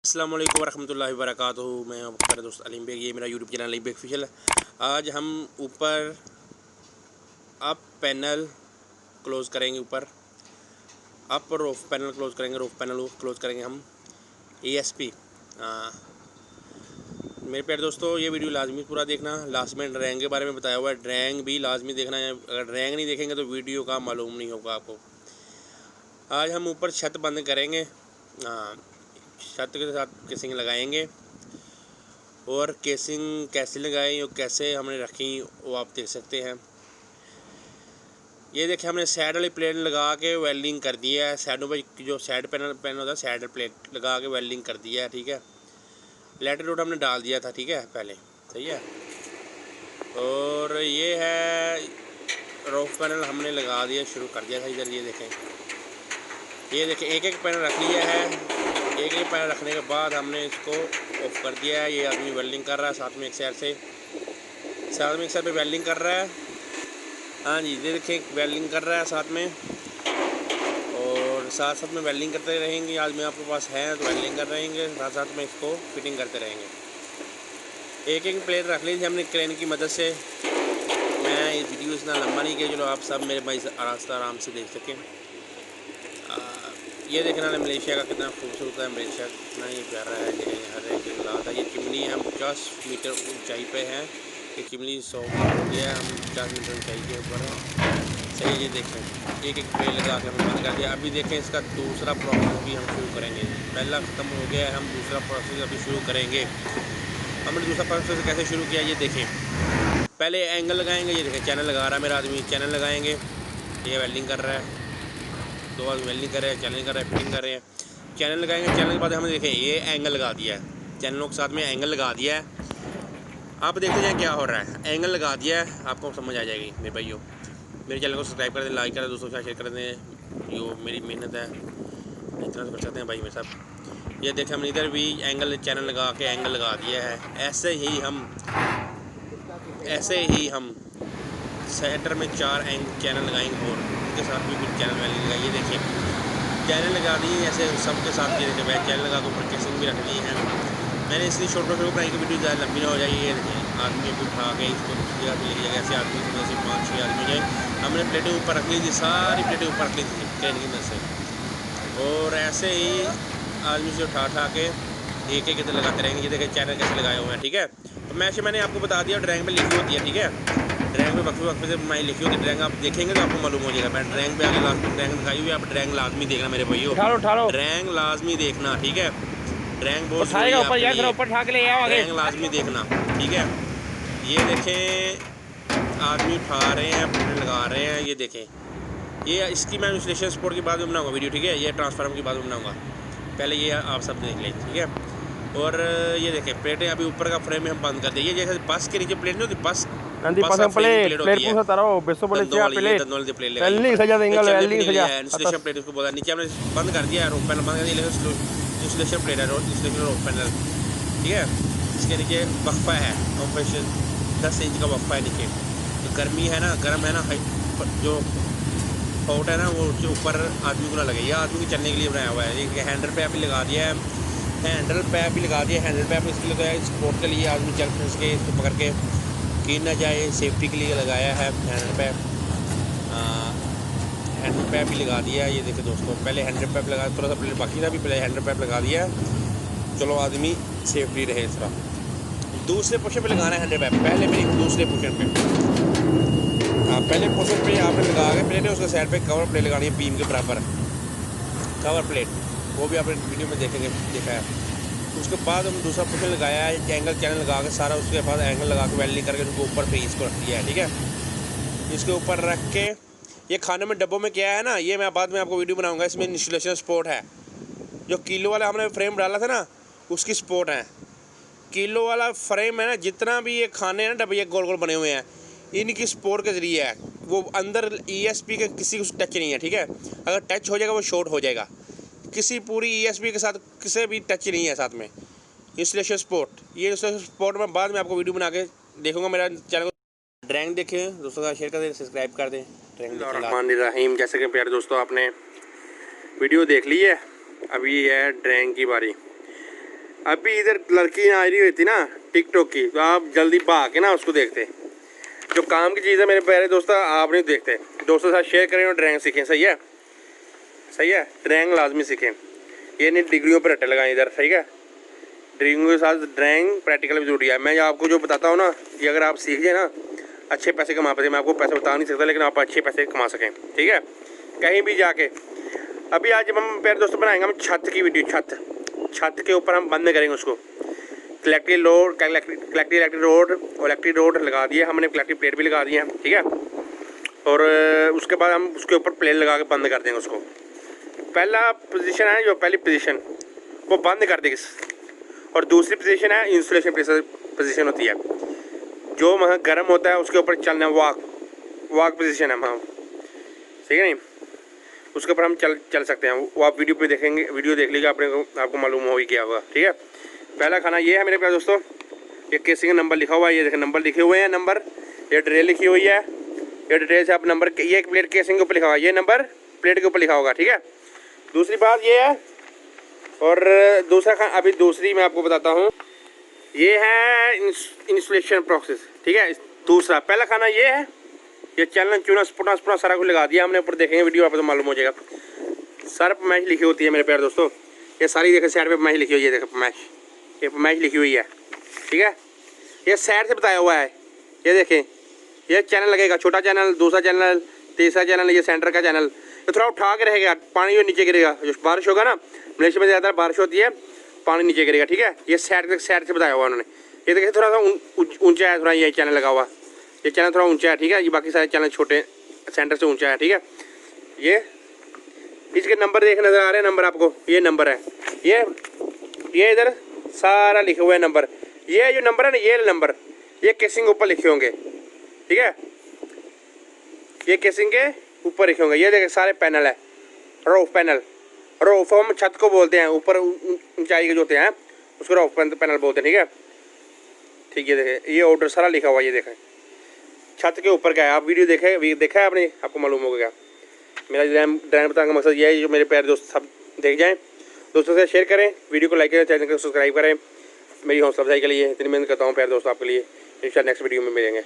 अस्सलाम वालेकुम वरहमतुल्लाहि वबरकातुहू। मैं मेरा दोस्त अलीम बेग, ये मेरा YouTube channel Aleem Baig official है। आज हम ऊपर अप पैनल क्लोज़ करेंगे, ऊपर अप रोफ पैनल क्लोज़ करेंगे, रोफ पैनल क्लोज़ करेंगे हम ESP। मेरे प्यारे दोस्तों, ये वीडियो लाजमी पूरा देखना। लास्ट में ड्रैंग के बारे में बताया हुआ है, ड्रैंग भी लाजमी देखना है। अगर ड्रैंग नहीं देखेंगे तो वीडियो का मालूम नहीं होगा आपको। आज हम ऊपर छत बंद करेंगे, छत के साथ केसिंग लगाएंगे, और केसिंग कैसे लगाई और कैसे हमने रखी वो आप देख सकते हैं। ये देखिए, हमने साइड वाली प्लेट लगा के वेल्डिंग कर दिया है। साइडों पे जो साइड पैनल होता है, साइड प्लेट लगा के वेल्डिंग कर दिया है, ठीक है। लेटर रोड हमने डाल दिया था, ठीक है, पहले, सही है। और ये है रोफ पैनल हमने लगा दिया, शुरू कर दिया था इधर। ये देखें एक एक पैनल रख लिया है। एक एक पैनल रखने के बाद हमने इसको ऑफ कर दिया है। ये आदमी वेल्डिंग कर रहा है साथ में एक साइड पे वेल्डिंग कर रहा है। हाँ जी, ये देखें वेल्डिंग कर रहा है साथ में, और साथ साथ में वेल्डिंग करते रहेंगे। आज में आपके पास है तो वेल्डिंग कर रहेंगे, साथ साथ में इसको फिटिंग करते रहेंगे। एक एक प्लेट रख लीजिए हमने क्रेन की मदद से। मैं ये वीडियो इतना लंबा नहीं किया, चलो आप सब मेरे भाई रास्ता आराम से देख सकें। ये देखना है मलेशिया का कितना खूबसूरत है। मलेशिया कितना ही प्यारा है। ये हर एक जंगलात है। ये चिमनी हम 50 मीटर ऊंचाई पे हैं। ये चिमनी 100 मीटर हो गया, हम 50 मीटर ऊंचाई के ऊपर है, सही है। ये देखें एक एक पेड़ लगा के हमने बंद कर दिया। अभी देखें इसका दूसरा प्रोसेस भी हम शुरू करेंगे। पहला ख़त्म हो गया है, हम दूसरा प्रोसेस अभी शुरू करेंगे। हमने दूसरा प्रोसेस कैसे शुरू किया ये देखें। पहले एंगल लगाएंगे। ये देखें चैनल लगा रहा है मेरा आदमी, चैनल लगाएंगे। ये वेल्डिंग कर रहा है, दो आदमी वेल्डिंग कर रहे हैं, चैनल कर रहे हैं, फिटिंग कर रहे हैं। चैनल लगाएंगे, चैनल के बाद हमने देखें ये एंगल लगा दिया है, चैनलों के साथ में एंगल लगा दिया है। आप देखते जाए क्या हो रहा है। एंगल लगा दिया है, आपको समझ आ जाएगी मेरे भाइयों। मेरे चैनल को सब्सक्राइब कर दें, लाइक करें, दोस्तों के साथ शेयर कर दें। यो मेरी मेहनत है, इतना तो कर सकते हैं भाई मेरे साथ। ये देखें हमने इधर भी एंगल चैनल लगा के एंगल लगा दिया है। ऐसे ही हम सेंटर में 4 चैनल लगाएंगे, और उनके साथ भी कुछ चैनल वाले लगाइए। ये देखिए चैनल लगा दी है ऐसे सबके साथ। ये देखिए मैं चैनल लगा के ऊपर केसिंग भी रख दी है मैंने, इसलिए शॉर्ट बनाई कि वीडियो ज़्यादा लंबी ना हो जाए। ये देखिए आदमी को उठा के इसको दूसरी जगह ले लिया गया। ऐसे आदमी की मदद से 5-6 आदमी हो जाए। हमने प्लेटें ऊपर रख ली थी, सारी प्लेटें ऊपर रख ली थी ट्रेन की मदद से, और ऐसे ही आदमी से उठा के एक एक इधर लगाते रहेंगे। ये देखिए चैनल कैसे लगाए हुए हैं, ठीक है। तो मैंने आपको बता दिया ड्राइंग में लिखी होती है, ठीक है। ड्राइंग में वक्फे से मैं लिखी होती है। ड्राइंग आप देखेंगे तो आपको मालूम हो जाएगा। मैं ड्राइंग पे आगे लास्ट में ड्राइंग दिखाई हुई है। आप ड्राइंग लाजमी देखना मेरे भाइयों, ड्राइंग लाजमी देखना, ठीक है। ड्राइंग बहुत ज़रूरी है आपके लिए, ड्राइंग लाजमी देखना, ठीक है। ये देखें आदमी उठा रहे हैं, अपने लगा रहे हैं। ये देखें, ये इसकी मैं इंस्टॉलेशन सपोर्ट के बाद में बनाऊँगा वीडियो, ठीक है। ये ट्रांसफार्मर के बाद में बनाऊँगा, पहले ये आप सब देख लें, ठीक है। और ये देखें प्लेटें अभी ऊपर का फ्रेम में हम बंद कर दिए। जैसे बस के नीचे प्लेट नहीं होती, बस Nanti pasang plate pun taruh besok boleh siap plate. Welding saja tinggal welding saja. Installation plate उसको बोला, नीचे हमने बंद कर दिया है, रोप पैनल बंद कर दिया। इंस्टॉलेशन प्लेट है, इंस्टॉलेशन रोप पैनल, ठीक है। इसके नीचे वक्फा है, कंप्रेशन 10 इंच का वक्फा है नीचे। तो गर्मी है ना, गर्म है ना, जो हॉट है ना, वो उसके ऊपर आदमी को ना लगे। यह आदमी को चलने के लिए बनाया हुआ है। ये हैंडल पैप भी लगा दिया है, हैंडल पैप इसके लिए सपोर्ट के लिए आदमी चल फिर के इसको पकड़ के गिर ना जाए, सेफ्टी के लिए लगाया है हैंडल पैप भी लगा दिया है। ये देखो दोस्तों, पहले हैंडल पैप लगा, थोड़ा सा पहले बाकी था, भी पहले हैंडल पैप लगा दिया। चलो आदमी सेफ्टी रहे इस तरह। दूसरे पोर्शन पे लगाना है हैंडल पैप, पहले मेरी दूसरे पोर्शन पे। पहले पोर्शन पे आपने लगा के प्लेट है, उसके साइड पे कवर प्लेट लगानी है बीम के बराबर, कवर प्लेट, वो भी आपने वीडियो में देखा है। उसके बाद हम दूसरा पोर्शन लगाया है, एंगल चैनल लगा के सारा, उसके बाद एंगल लगा के वेल्डिंग करके उसको ऊपर पे इसको रख दिया है, ठीक है। इसके ऊपर रख के ये खाने में डब्बों में क्या है ना, ये मैं बाद में आपको वीडियो बनाऊंगा। इसमें इंस्टॉलेशन सपोर्ट है, जो किलो वाला हमने फ्रेम डाला था ना, उसकी सपोर्ट है। किलो वाला फ्रेम है ना, जितना भी ये खाने हैं ना डब्बे, ये गोल गोल बने हुए हैं, इनकी सपोर्ट के ज़रिए है। वो अंदर ESP के किसी को टच नहीं है, ठीक है। अगर टच हो जाएगा वो शॉर्ट हो जाएगा। किसी पूरी ESP के साथ किसी भी टच नहीं है साथ में। इंस्टॉलेशन सपोर्ट, ये इंस्टॉलेशन सपोर्ट में बाद में आपको वीडियो बना के देखूंगा। मेरा चैनल को ड्राइंग देखें, दोस्तों का शेयर कर दें, सब्सक्राइब कर दें। रहमान जैसे कि प्यारे दोस्तों आपने वीडियो देख ली है, अभी है ड्राइंग की बारी। अभी इधर लड़की आ रही हुई थी ना टिकटॉक की, तो आप जल्दी भाग के ना उसको देखते। जो काम की चीज़ है मेरे प्यारे दोस्तों, आप नहीं देखते। दोस्तों के साथ शेयर करें और ड्राइंग सीखें। सही है, सही है, ड्राइंग लाजमी सीखें। ये नहीं डिग्रियों पर रट्टे लगाएं इधर। सही है, ड्राइंग के साथ ड्राइंग प्रैक्टिकल भी जरूरी है। मैं आपको जो बताता हूँ ना, कि अगर आप सीख जाए ना अच्छे पैसे कमा पाते। मैं आपको पैसे बता नहीं सकता, लेकिन आप अच्छे पैसे कमा सकें। ठीक है, कहीं भी जाके। अभी आज हम प्यारे दोस्तों बनाएंगे हम छत की वीडियो। छत के ऊपर हम बंद करेंगे उसको। इलेक्ट्रिक रोड और इलेक्ट्रिक रोड लगा दिए हमने, इलेक्ट्रिक प्लेट भी लगा दिए हैं। ठीक है, और उसके बाद हम उसके ऊपर प्लेट लगा के बंद कर देंगे उसको। पहला पोजीशन है, जो पहली पोजीशन वो बंद कर देगी, और दूसरी पोजीशन है इंसुलेशन पोजीशन होती है, जो वहाँ गर्म होता है उसके ऊपर चलना है। वॉक पोजीशन है वहाँ। ठीक है नहीं, उसके ऊपर हम चल सकते हैं। वो आप वीडियो पे देखेंगे, वीडियो देख लीजिएगा, आपको मालूम हो ही क्या होगा। ठीक है, पहला खाना ये है मेरे प्यारे दोस्तों। ये केसिंग नंबर लिखा हुआ है, ये देखें नंबर लिखे हुए हैं, नंबर। ये डिटेल लिखी हुई है, ये डिटेल से आप नंबर, ये एक प्लेट केसिंग के ऊपर लिखा हुआ है, ये नंबर प्लेट के ऊपर लिखा होगा। ठीक है, दूसरी बात ये है, और दूसरा खाना अभी दूसरी मैं आपको बताता हूँ, ये है इंस्टॉलेशन प्रोसेस। ठीक है, दूसरा पहला खाना ये है, ये चैनल चूना स्पुना सारा कुछ लगा दिया हमने ऊपर। देखेंगे वीडियो आपको तो मालूम हो जाएगा। सर मैच लिखी होती है मेरे प्यारे दोस्तों, ये सारी देखें साइड पे मैच लिखी हुई है, देखो मैच, ये मैच लिखी हुई है। ठीक है, ये साइड से बताया हुआ है। ये देखें, ये चैनल लगेगा, छोटा चैनल, दूसरा चैनल, तीसरा चैनल, ये सेंटर का चैनल। तो थोड़ा उठा के रहेगा, पानी जो नीचे गिरेगा। जो बारिश होगा ना, मलेशिया में ज़्यादा बारिश होती है, पानी नीचे गिरेगा। ठीक है, ये साइड से बताया हुआ उन्होंने। ये देखिए थोड़ा सा ऊंचा है, थोड़ा ये चैनल लगा हुआ, ये चैनल थोड़ा ऊंचा है। ठीक है, ये बाकी सारे चैनल छोटे, सेंटर से ऊंचा है। ठीक है, ये इसके नंबर देख नज़र आ रहे हैं, नंबर आपको, ये नंबर है, ये इधर सारा लिखे हुए है नंबर। ये जो नंबर है ना, ये नंबर, ये केसिंग ऊपर लिखे होंगे। ठीक है, ये केसिंग के ऊपर लिखे होंगे। ये देखिए सारे पैनल है, रूफ पैनल। रूफ हम छत को बोलते हैं, ऊपर ऊंचाई के जो होते हैं उसको रूफ पैनल बोलते हैं। ठीक है, ठीक है, देखें ये ऑर्डर सारा लिखा हुआ, ये देखें छत के ऊपर का है। आप वीडियो देखा है आपने, आपको मालूम होगा क्या। मेरा ड्राइंग बताने का मकसद ये है, जो मेरे प्यारे दोस्त सब देख जाएं, दोस्तों से शेयर करें, वीडियो को लाइक करें, चैनल को सब्सक्राइब करें। मेरी हौसला अफजाई के लिए इतनी मेहनत करता हूँ प्यारे दोस्तों आपके लिए। इंशाल्लाह नेक्स्ट वीडियो में मिलेंगे।